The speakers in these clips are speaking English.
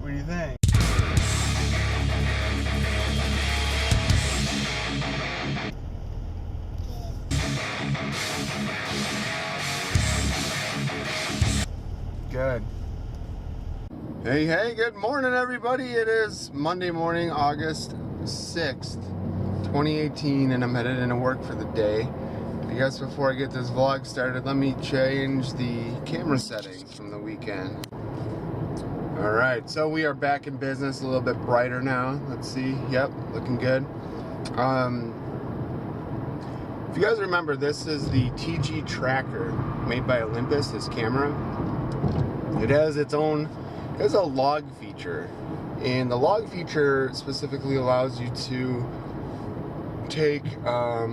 What do you think? Good. Hey, good morning, everybody. It is Monday morning, August 6th, 2018, and I'm headed into work for the day. I guess before I get this vlog started, let me change the camera settings from the weekend. Alright, so we are back in business, a little bit brighter now. Let's see. Yep, looking good. If you guys remember, this is the TG Tracker made by Olympus, this camera. It has its own, it has a log feature. And the log feature specifically allows you to take, I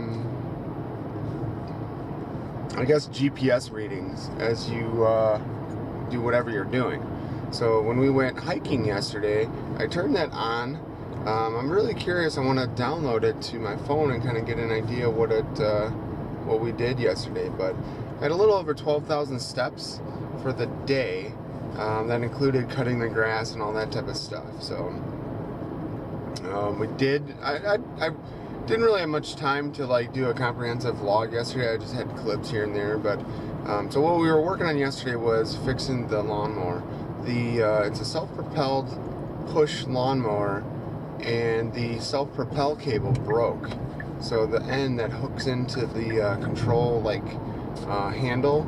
guess, GPS readings as you do whatever you're doing. So when we went hiking yesterday, I turned that on. I'm really curious. I want to download it to my phone and kind of get an idea what we did yesterday. But I had a little over 12,000 steps for the day. That included cutting the grass and all that type of stuff. So we did. I didn't really have much time to like do a comprehensive vlog yesterday. I just had clips here and there. But so what we were working on yesterday was fixing the lawnmower. It's a self-propelled push lawnmower, and the self-propel cable broke. So the end that hooks into the control handle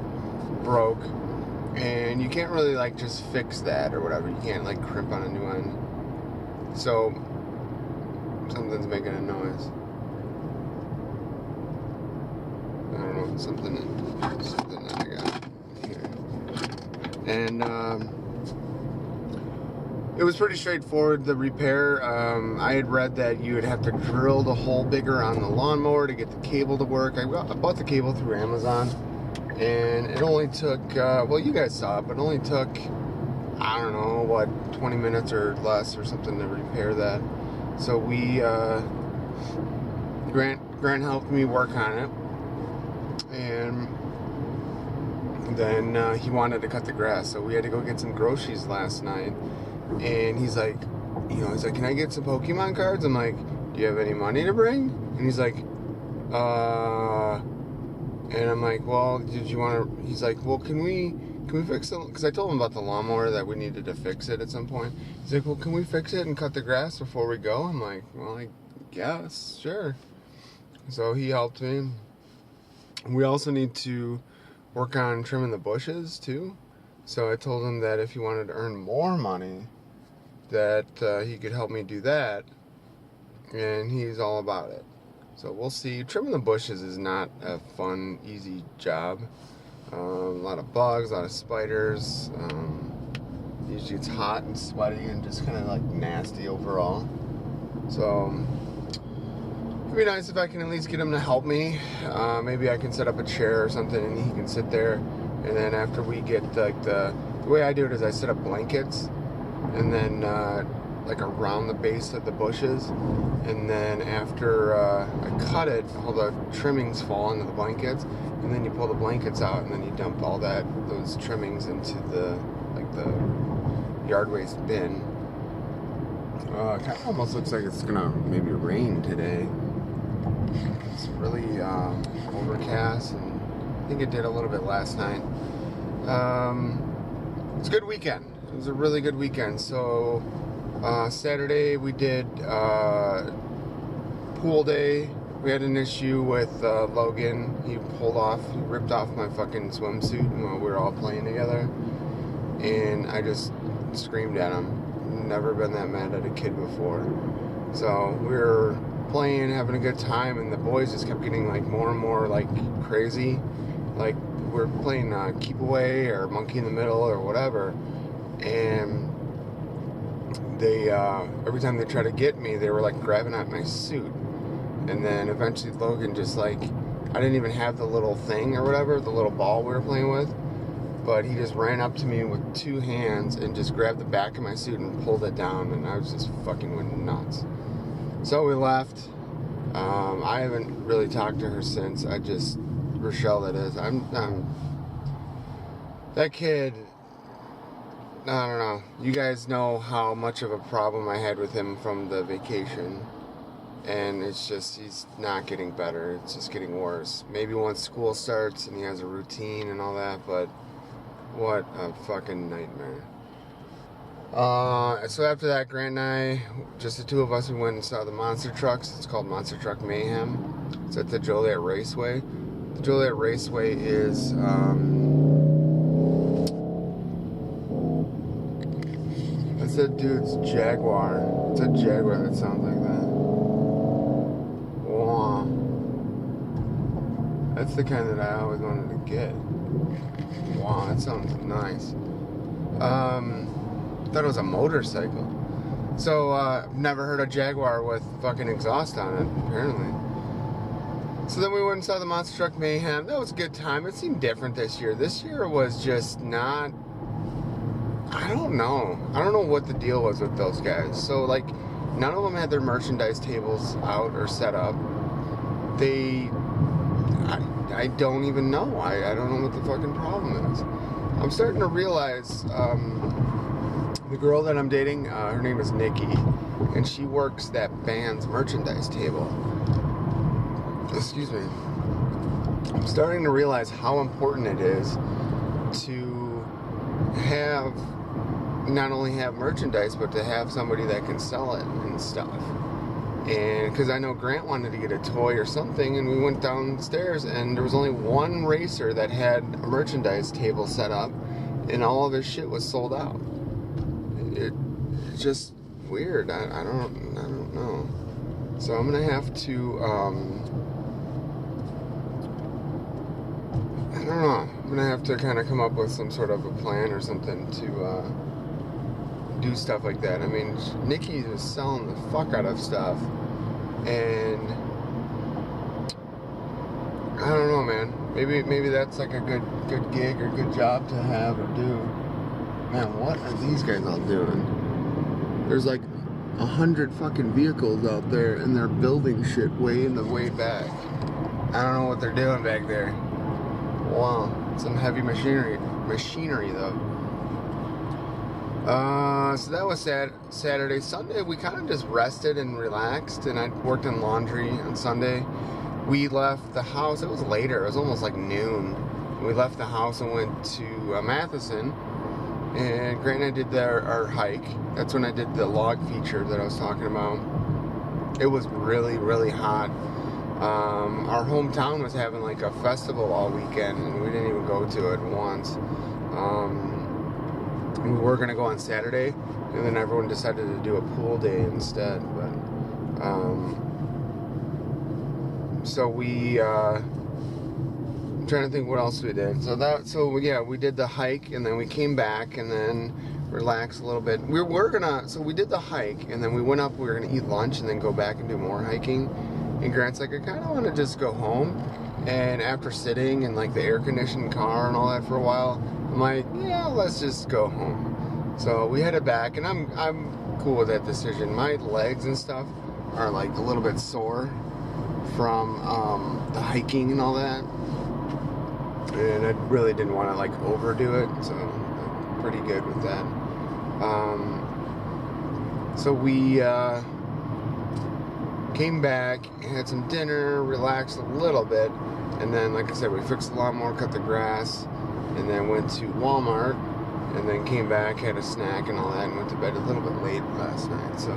broke, and you can't really like just fix that or whatever. You can't like crimp on a new end. So something's making a noise. I don't know, something that I got here. And it was pretty straightforward, the repair. I had read that you would have to drill the hole bigger on the lawnmower to get the cable to work. I bought the cable through Amazon, and it only took, well, you guys saw it, but it only took, I don't know, what, 20 minutes or less or something to repair that. So we, Grant helped me work on it, and then he wanted to cut the grass, so we had to go get some groceries last night. And he's like, can I get some Pokemon cards? I'm like, do you have any money to bring? And he's like, and I'm like, well, did you want to, he's like, well, can we fix it? Because I told him about the lawnmower, that we needed to fix it at some point. He's like, well, can we fix it and cut the grass before we go? I'm like, well, I guess, sure. So he helped me. We also need to work on trimming the bushes too. So I told him that if he wanted to earn more money, that he could help me do that, and he's all about it. So we'll see. Trimming the bushes is not a fun, easy job. A lot of bugs, a lot of spiders. Usually it's hot and sweaty and just kind of like nasty overall. So it'd be nice if I can at least get him to help me. Maybe I can set up a chair or something and he can sit there. And then after we get like the way I do it is I set up blankets, and then like around the base of the bushes, and then after I cut it, all the trimmings fall into the blankets, and then you pull the blankets out, and then you dump all those trimmings into the yard waste bin. It kind of almost looks like it's gonna maybe rain today. It's really overcast, and I think it did a little bit last night. It's a good weekend. It was a really good weekend. So Saturday we did pool day. We had an issue with Logan. He ripped off my fucking swimsuit while we were all playing together, and I just screamed at him. Never been that mad at a kid before. So we were playing, having a good time, and the boys just kept getting like more and more like crazy. Like we're playing keep away or monkey in the middle or whatever, and they every time they try to get me, they were like grabbing at my suit. And then eventually Logan just like, I didn't even have the little thing or whatever, the little ball we were playing with, but he just ran up to me with two hands and just grabbed the back of my suit and pulled it down, and I was just fucking went nuts. So we left. I haven't really talked to her since. Rachelle, that is. That kid I don't know. You guys know how much of a problem I had with him from the vacation. And it's just, he's not getting better. It's just getting worse. Maybe once school starts and he has a routine and all that, but what a fucking nightmare. So after that, Grant and I, just the two of us, we went and saw the monster trucks. It's called Monster Truck Mayhem. It's at the Joliet Raceway. The Joliet Raceway is, that's a dude's Jaguar. It's a Jaguar that sounds like that. Wow. That's the kind that I always wanted to get. Wow, that sounds nice. Thought it was a motorcycle. So, never heard a Jaguar with fucking exhaust on it, apparently. So then we went and saw the Monster Truck Mayhem. That was a good time. It seemed different this year. This year was just not... I don't know. I don't know what the deal was with those guys. So, like, none of them had their merchandise tables out or set up. I don't even know. I don't know what the fucking problem is. I'm starting to realize... the girl that I'm dating, her name is Nikki, and she works that band's merchandise table. Excuse me. I'm starting to realize how important it is to have, not only have merchandise, but to have somebody that can sell it and stuff. And because I know Grant wanted to get a toy or something, and we went downstairs, and there was only one racer that had a merchandise table set up, and all of his shit was sold out. It's just weird. I don't know. So I'm gonna have to I don't know. I'm gonna have to kind of come up with some sort of a plan or something to do stuff like that. I mean, Nikki is selling the fuck out of stuff, and I don't know, man. Maybe that's like a good gig or good job to have or do. Man, what are these guys all doing? There's like 100 fucking vehicles out there, and they're building shit way in the way back. I don't know what they're doing back there. Wow, some heavy machinery though. So that was Saturday. Sunday, we kind of just rested and relaxed, and I worked in laundry on Sunday. We left the house, it was later, it was almost like noon. We left the house and went to Matheson. And Grant and I did our hike. That's when I did the log feature that I was talking about. It was really, really hot. Our hometown was having like a festival all weekend, and we didn't even go to it once. We were going to go on Saturday, and then everyone decided to do a pool day instead. But so we... I'm trying to think what else we did. So we did the hike, and then we came back and then relaxed a little bit. We did the hike, and then we went up, we were gonna eat lunch and then go back and do more hiking. And Grant's like, I kind of want to just go home. And after sitting in like the air conditioned car and all that for a while, I'm like, yeah, let's just go home. So we headed back, and I'm cool with that decision. My legs and stuff are like a little bit sore from the hiking and all that. And I really didn't want to like overdo it, so I'm pretty good with that. So we came back, had some dinner, relaxed a little bit, and then, like I said, we fixed the lawnmower, cut the grass, and then went to Walmart, and then came back, had a snack and all that, and went to bed a little bit late last night. So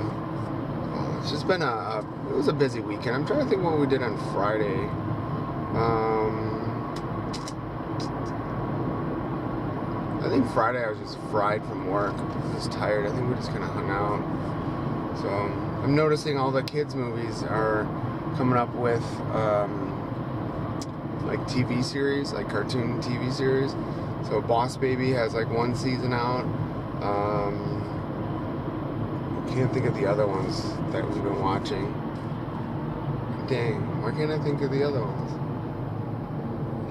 it's just been it was a busy weekend. I'm trying to think what we did on Friday. I think Friday I was just fried from work. I was tired. I think we just kind of hung out. So I'm noticing all the kids' movies are coming up with like TV series, like cartoon TV series. So Boss Baby has like one season out. Can't think of the other ones that we've been watching. Dang, why can't I think of the other ones?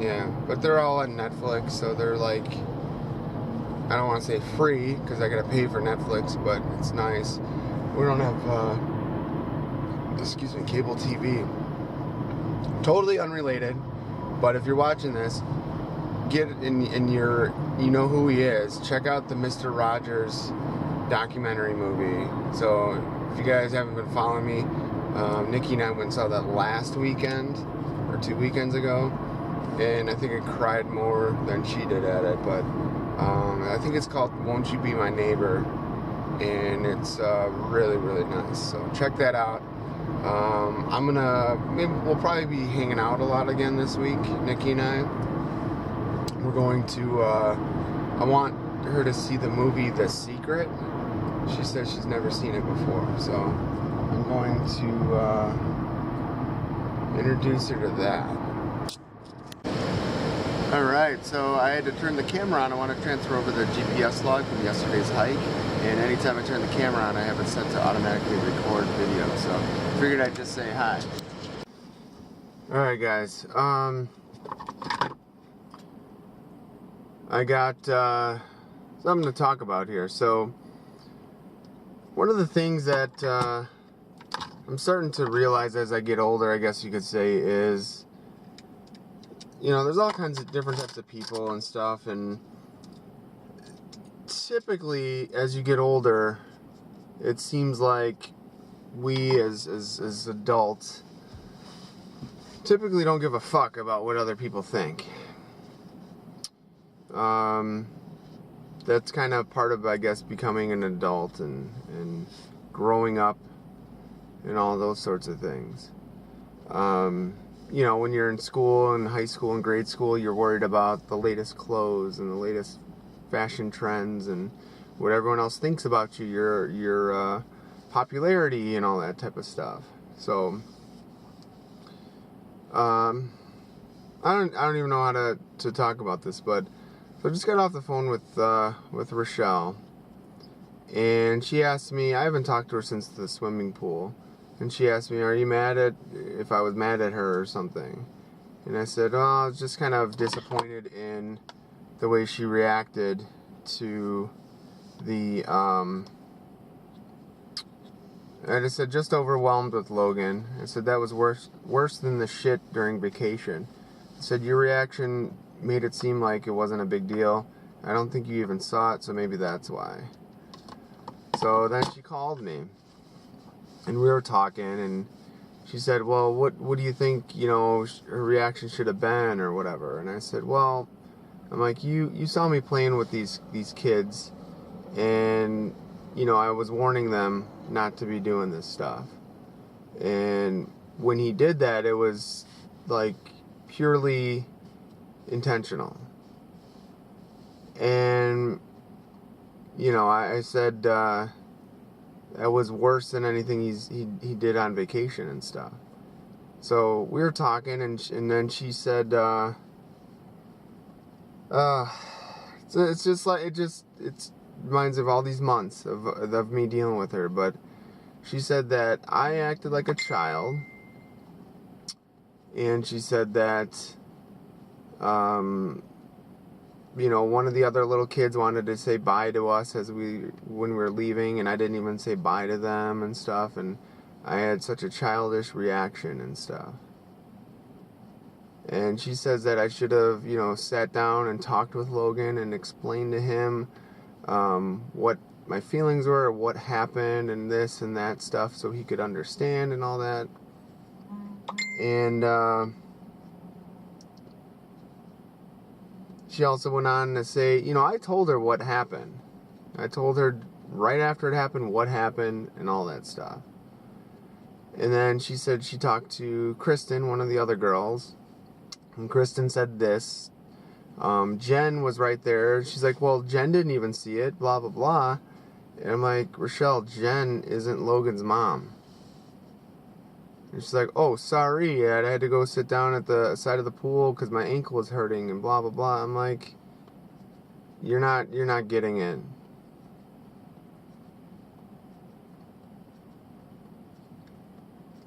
Yeah, but they're all on Netflix, so they're like, I don't want to say free, because I gotta pay for Netflix, but it's nice. We don't have, cable TV. Totally unrelated, but if you're watching this, you know who he is, check out the Mr. Rogers documentary movie. So if you guys haven't been following me, Nikki and I went and saw that last weekend or 2 weekends ago, and I think I cried more than she did at it. But I think it's called Won't You Be My Neighbor, and it's really, really nice. So check that out. We'll probably be hanging out a lot again this week, Nikki and I. We're going to, I want her to see the movie The Secret. She says she's never seen it before, so I'm going to introduce her to that. Alright, so I had to turn the camera on. I want to transfer over the GPS log from yesterday's hike, and anytime I turn the camera on, I have it set to automatically record video, so I figured I'd just say hi. Alright guys, I got something to talk about here. So one of the things that I'm starting to realize as I get older, I guess you could say, is, you know, there's all kinds of different types of people and stuff, and typically as you get older, it seems like we as adults typically don't give a fuck about what other people think. That's kind of part of, I guess, becoming an adult and growing up and all those sorts of things. You know, when you're in school, in high school and grade school, you're worried about the latest clothes and the latest fashion trends and what everyone else thinks about you, your popularity and all that type of stuff. So, I don't even know how to talk about this, but so I just got off the phone with Rachelle, and she asked me, I haven't talked to her since the swimming pool, and she asked me, are you mad if I was mad at her or something? And I said, oh, I was just kind of disappointed in the way she reacted to the, I just said, just overwhelmed with Logan. I said, that was worse than the shit during vacation. I said, your reaction made it seem like it wasn't a big deal. I don't think you even saw it, so maybe that's why. So then she called me, and we were talking, and she said, well, what do you think, you know, her reaction should have been or whatever? And I said, well, I'm like, you saw me playing with these kids, and, you know, I was warning them not to be doing this stuff. And when he did that, it was like purely intentional. And, you know, I said that was worse than anything he did on vacation and stuff. So we were talking, and then she said, it's just like, it reminds of all these months of me dealing with her. But she said that I acted like a child, and she said that, you know, one of the other little kids wanted to say bye to us when we were leaving, and I didn't even say bye to them and stuff, and I had such a childish reaction and stuff. And she says that I should have, you know, sat down and talked with Logan and explained to him what my feelings were, what happened, and this and that stuff, so he could understand and all that. And she also went on to say, you know, I told her what happened. I told her right after it happened what happened and all that stuff. And then she said she talked to Kristen, one of the other girls, and Kristen said this. Jen was right there. She's like, well, Jen didn't even see it, blah, blah, blah. And I'm like, Rachelle, Jen isn't Logan's mom. And she's like, oh, sorry, I had to go sit down at the side of the pool because my ankle was hurting and blah, blah, blah. I'm like, you're not getting it.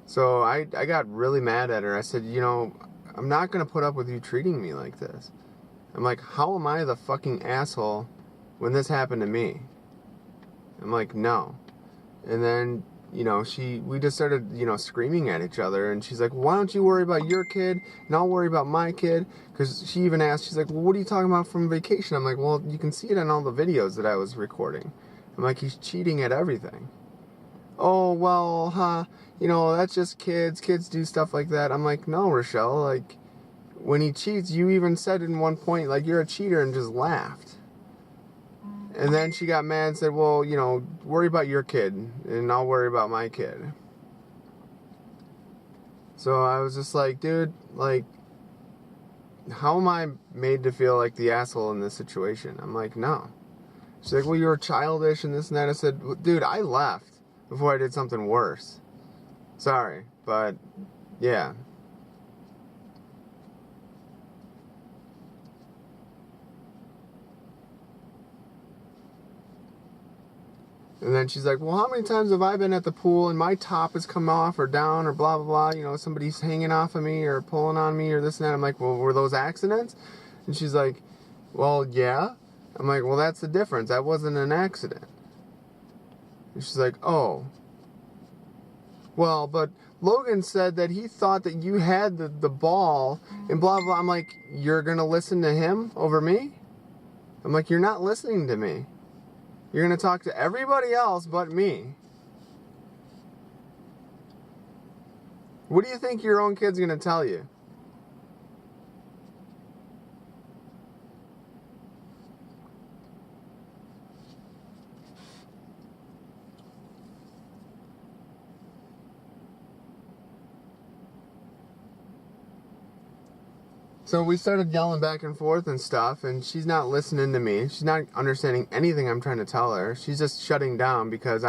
So I got really mad at her. I said, you know, I'm not going to put up with you treating me like this. I'm like, how am I the fucking asshole when this happened to me? I'm like, no. And then you know, we just started, you know, screaming at each other. And she's like, why don't you worry about your kid and I'll worry about my kid? Because she even asked, she's like, well, what are you talking about from vacation? I'm like, well, you can see it on all the videos that I was recording. I'm like, he's cheating at everything. Oh, well, you know, that's just kids. Kids do stuff like that. I'm like, no, Rachelle, like, when he cheats, you even said in one point, like, you're a cheater, and just laughed. And then she got mad and said, well, you know, worry about your kid, and I'll worry about my kid. So I was just like, dude, like, how am I made to feel like the asshole in this situation? I'm like, no. She's like, well, you were childish and this and that. I said, well, dude, I left before I did something worse. Sorry, but yeah. And then she's like, well, how many times have I been at the pool and my top has come off or down or blah, blah, blah. You know, somebody's hanging off of me or pulling on me or this and that. I'm like, well, were those accidents? And she's like, well, yeah. I'm like, well, that's the difference. That wasn't an accident. And she's like, oh. Well, but Logan said that he thought that you had the ball and blah, blah. I'm like, you're going to listen to him over me? I'm like, you're not listening to me. You're going to talk to everybody else but me. What do you think your own kid's going to tell you? So we started yelling back and forth and stuff, and she's not listening to me. She's not understanding anything I'm trying to tell her. She's just shutting down because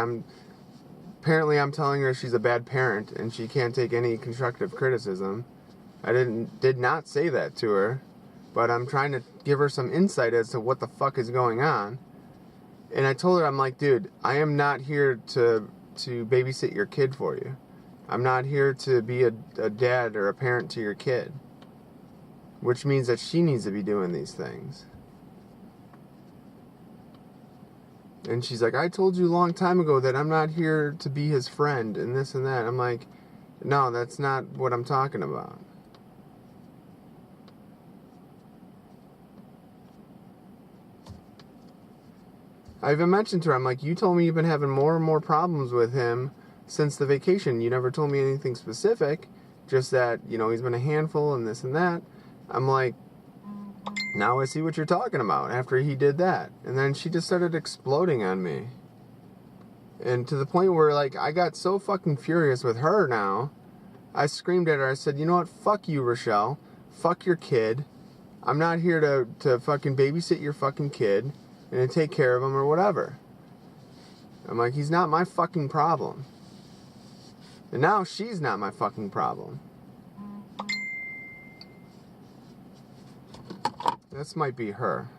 apparently I'm telling her she's a bad parent and she can't take any constructive criticism. I did not say that to her, but I'm trying to give her some insight as to what the fuck is going on. And I told her, I'm like, dude, I am not here to babysit your kid for you. I'm not here to be a dad or a parent to your kid. Which means that she needs to be doing these things. And she's like, I told you a long time ago that I'm not here to be his friend and this and that. I'm like, no, that's not what I'm talking about. I even mentioned to her, I'm like, you told me you've been having more and more problems with him since the vacation. You never told me anything specific, just that, you know, he's been a handful and this and that. I'm like, now I see what you're talking about after he did that. And then she just started exploding on me. And to the point where, like, I got so fucking furious with her now, I screamed at her. I said, you know what? Fuck you, Rachelle. Fuck your kid. I'm not here to fucking babysit your fucking kid and to take care of him or whatever. I'm like, he's not my fucking problem. And now she's not my fucking problem. This might be her.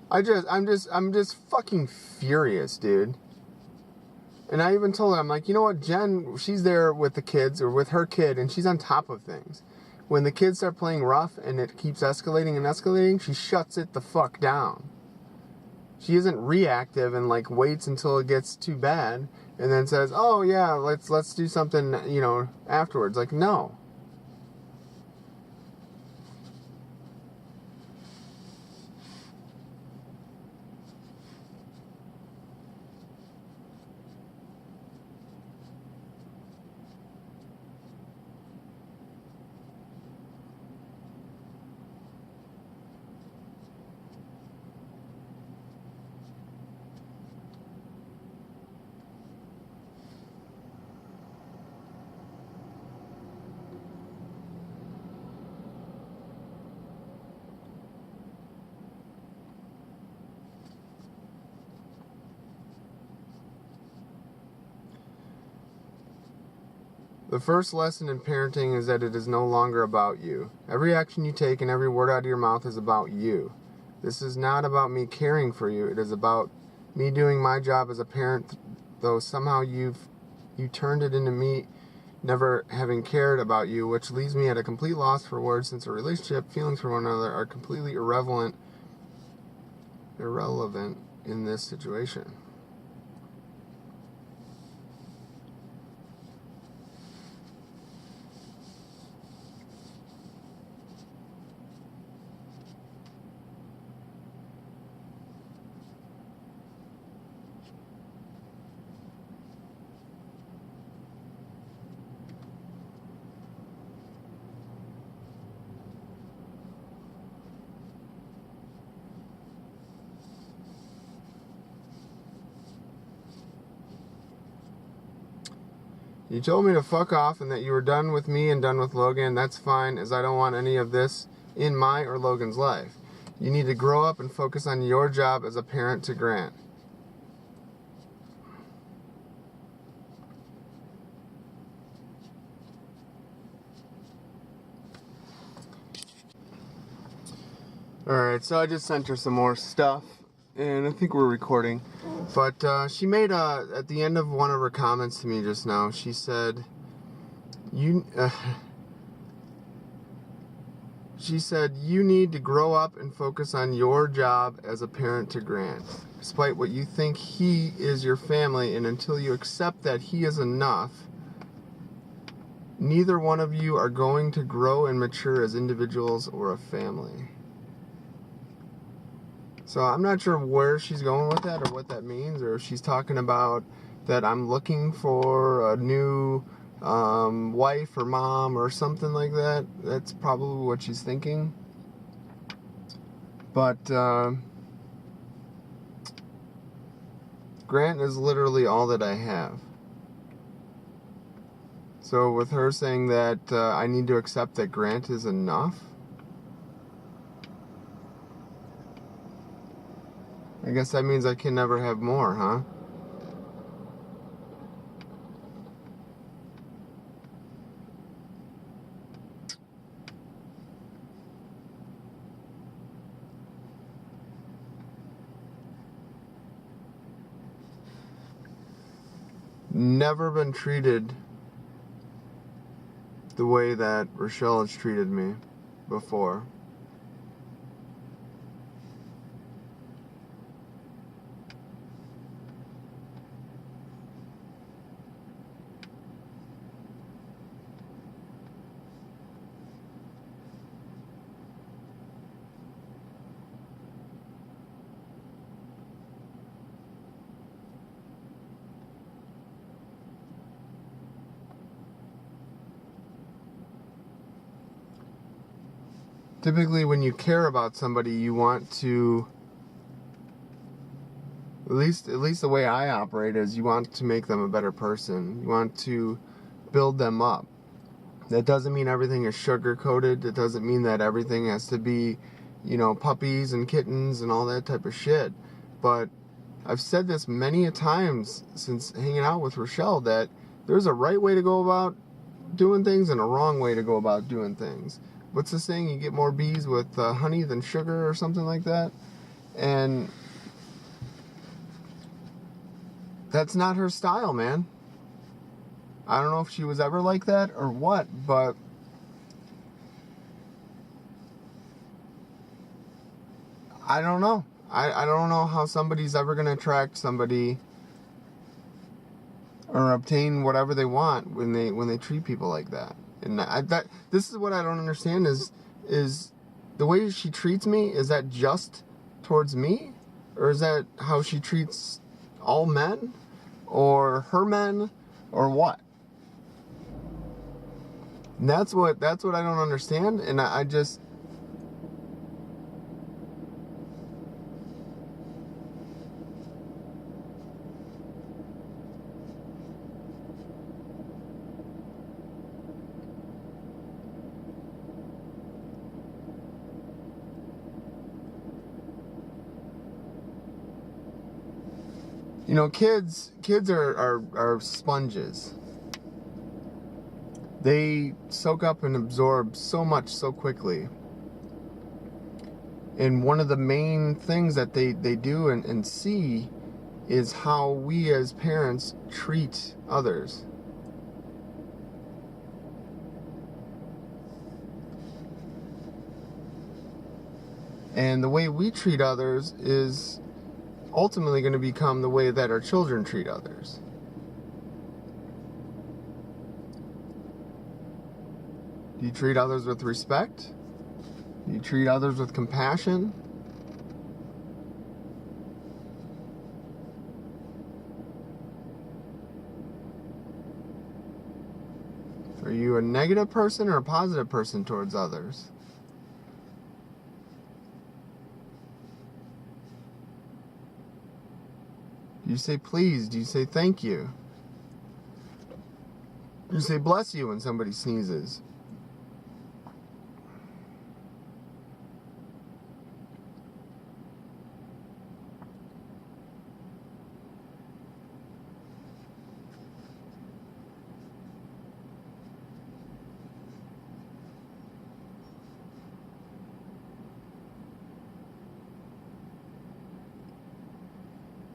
I'm just fucking furious, dude. And I even told her, I'm like, you know what, Jen, she's there with the kids or with her kid and she's on top of things. When the kids start playing rough and it keeps escalating and escalating, she shuts it the fuck down. She isn't reactive and like waits until it gets too bad and then says, oh yeah, let's do something, you know, afterwards. Like, no. The first lesson in parenting is that it is no longer about you. Every action you take and every word out of your mouth is about you. This is not about me caring for you. It is about me doing my job as a parent, though somehow you turned it into me never having cared about you, which leaves me at a complete loss for words since a relationship, feelings for one another are completely irrelevant in this situation. You told me to fuck off and that you were done with me and done with Logan. That's fine, as I don't want any of this in my or Logan's life. You need to grow up and focus on your job as a parent to Grant. Alright, so I just sent her some more stuff, and I think we're recording. But she made, at the end of one of her comments to me just now, she said, she said, you need to grow up and focus on your job as a parent to Grant. Despite what you think he is your family, and until you accept that he is enough, neither one of you are going to grow and mature as individuals or a family. So I'm not sure where she's going with that or what that means, or if she's talking about that I'm looking for a new wife or mom or something like that. That's probably what she's thinking. But Grant is literally all that I have. So with her saying that I need to accept that Grant is enough, I guess that means I can never have more, huh? Never been treated the way that Rachelle has treated me before. Typically, when you care about somebody, you want to, at least the way I operate is, you want to make them a better person. You want to build them up. That doesn't mean everything is sugar-coated. It doesn't mean that everything has to be, puppies and kittens and all that type of shit. But I've said this many a times since hanging out with Rachelle, that there's a right way to go about doing things and a wrong way to go about doing things. What's the saying? You get more bees with honey than sugar or something like that. And that's not her style, man. I don't know if she was ever like that or what, but I don't know. I don't know how somebody's ever going to attract somebody or obtain whatever they want when they treat people like that. And this is what I don't understand is the way she treats me, is that just towards me? Or is that how she treats all men? Or her men? Or what? And that's what I don't understand, and I just... kids are sponges. They soak up and absorb so much so quickly. And one of the main things that they do and see is how we as parents treat others. And the way we treat others is ultimately going to become the way that our children treat others. Do you treat others with respect? Do you treat others with compassion? Are you a negative person or a positive person towards others? Do you say please? Do you say thank you? Do you say bless you when somebody sneezes?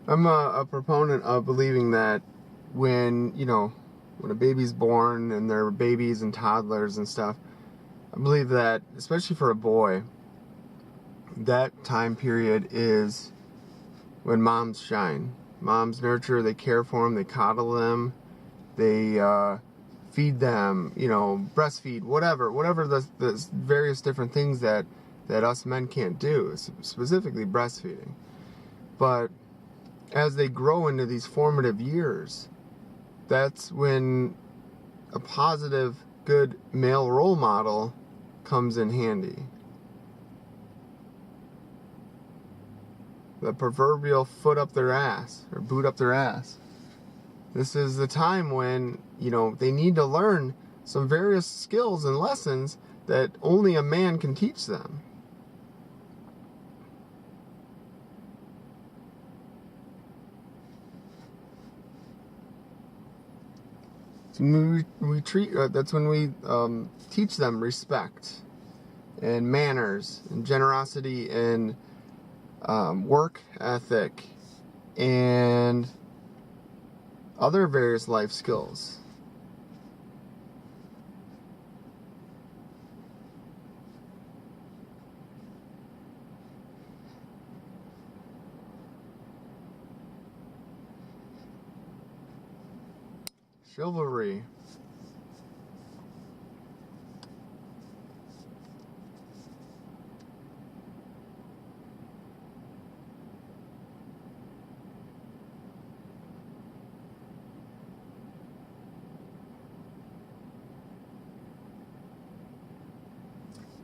I'm a proponent of believing that when a baby's born and they're babies and toddlers and stuff, I believe that, especially for a boy, that time period is when moms shine. Moms nurture, they care for them, they coddle them, they feed them, breastfeed, whatever the various different things that us men can't do, specifically breastfeeding. But as they grow into these formative years, that's when a positive, good male role model comes in handy. The proverbial foot up their ass, or boot up their ass. This is the time when, they need to learn some various skills and lessons that only a man can teach them. That's when we teach them respect and manners and generosity and work ethic and other various life skills. Chivalry.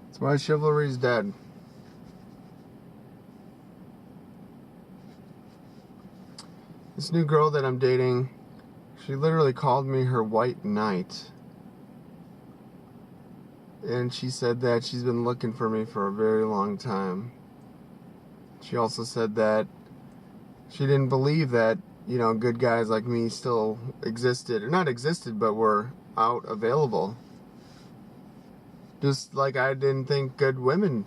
That's why chivalry's dead. This new girl that I'm dating, she literally called me her white knight. And she said that she's been looking for me for a very long time. She also said that she didn't believe that, good guys like me still existed. Or not existed, but were out available. Just like I didn't think good women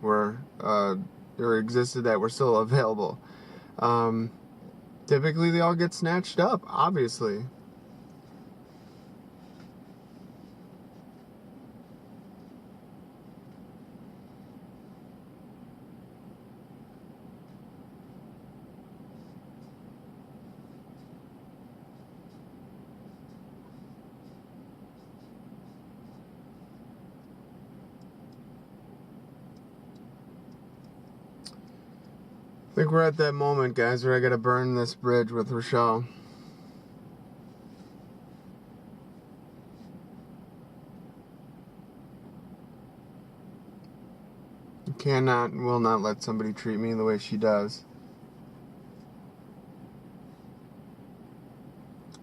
were, or existed that were still available. Typically they all get snatched up, obviously. I think we're at that moment, guys, where I gotta burn this bridge with Rachelle. You cannot and will not let somebody treat me the way she does.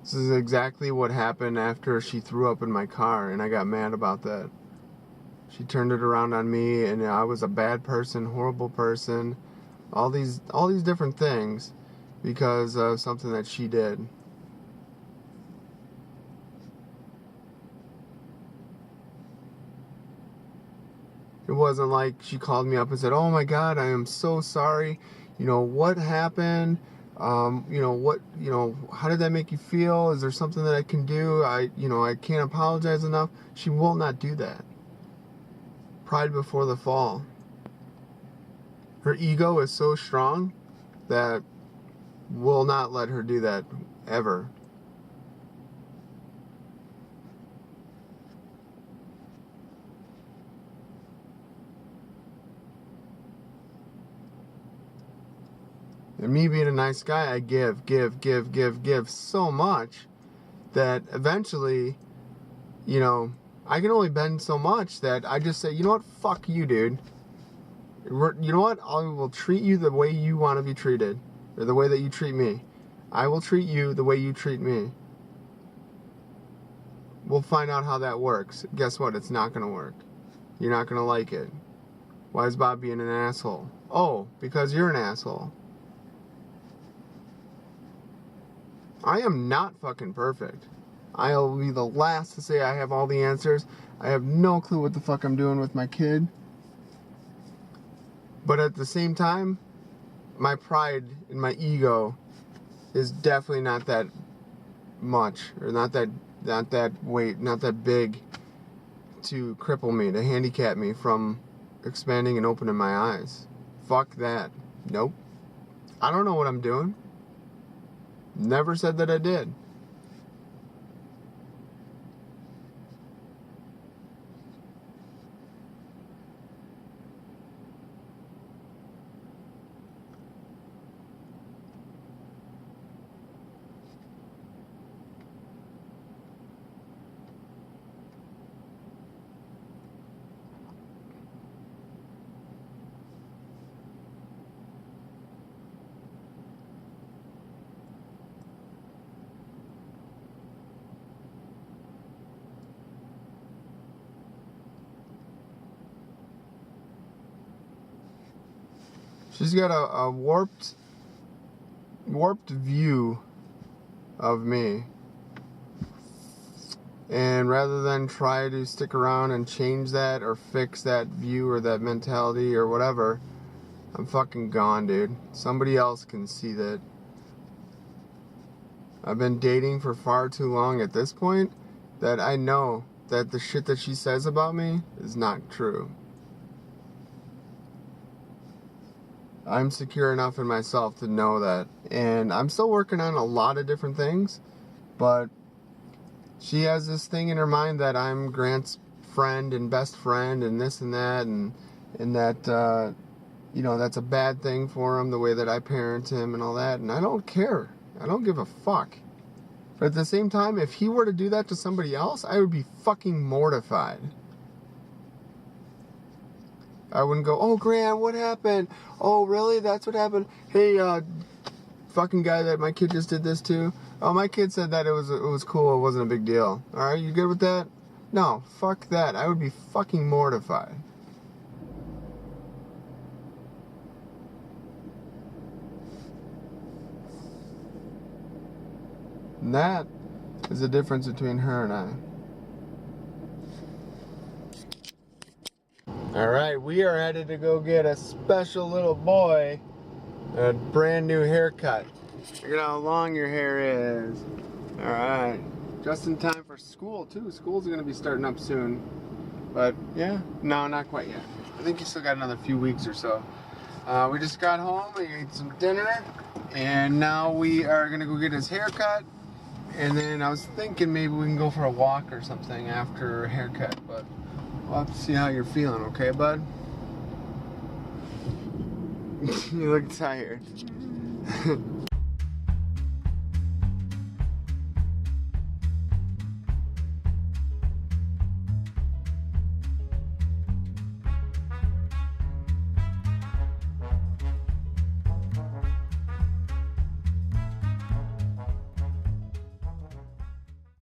This is exactly what happened after she threw up in my car, and I got mad about that. She turned it around on me, and I was a bad person, horrible person. All these different things because of something that she did. It wasn't like she called me up and said, "Oh my God, I am so sorry. What happened? How did that make you feel? Is there something that I can do? I can't apologize enough." She will not do that. Pride before the fall. her ego is so strong that we'll not let her do that ever. And me being a nice guy, I give so much that eventually, you know, I can only bend so much that I just say, you know what, fuck you, dude. You know what, I will treat you the way you want to be treated, or the way that you treat me. I will treat you the way you treat me. We'll find out how that works. Guess what, it's not going to work. You're not going to like it. Why is Bob being an asshole? Oh, because you're an asshole. I am not fucking perfect. I'll be the last to say I have all the answers. I have no clue what the fuck I'm doing with my kid. But at the same time, my pride and my ego is definitely not that much, or not that weight, not that big to cripple me, to handicap me from expanding and opening my eyes. Fuck that. Nope. I don't know what I'm doing. Never said that I did. She's got a warped view of me. And rather than try to stick around and change that or fix that view or that mentality or whatever, I'm fucking gone, dude. Somebody else can see that. I've been dating for far too long at this point that I know that the shit that she says about me is not true. I'm secure enough in myself to know that. And I'm still working on a lot of different things, but she has this thing in her mind that I'm Grant's friend and best friend and this and that, and that, you know, that's a bad thing for him, the way that I parent him and all that. And I don't care. I don't give a fuck. But at the same time, if he were to do that to somebody else, I would be fucking mortified. I wouldn't go, oh, Grant, what happened? Oh, really? That's what happened? Hey, fucking guy that my kid just did this to. Oh, my kid said that it was cool. It wasn't a big deal. All right, you good with that? No, fuck that. I would be fucking mortified. And that is the difference between her and I. Alright, we are headed to go get a special little boy a brand new haircut. Look at how long your hair is. Alright, just in time for school too. School's going to be starting up soon. But yeah, no, not quite yet. I think you still got another few weeks or so. We just got home, we ate some dinner, and now we are going to go get his haircut. And then I was thinking maybe we can go for a walk or something after a haircut, but we'll have to see how you're feeling, okay, bud? You look tired.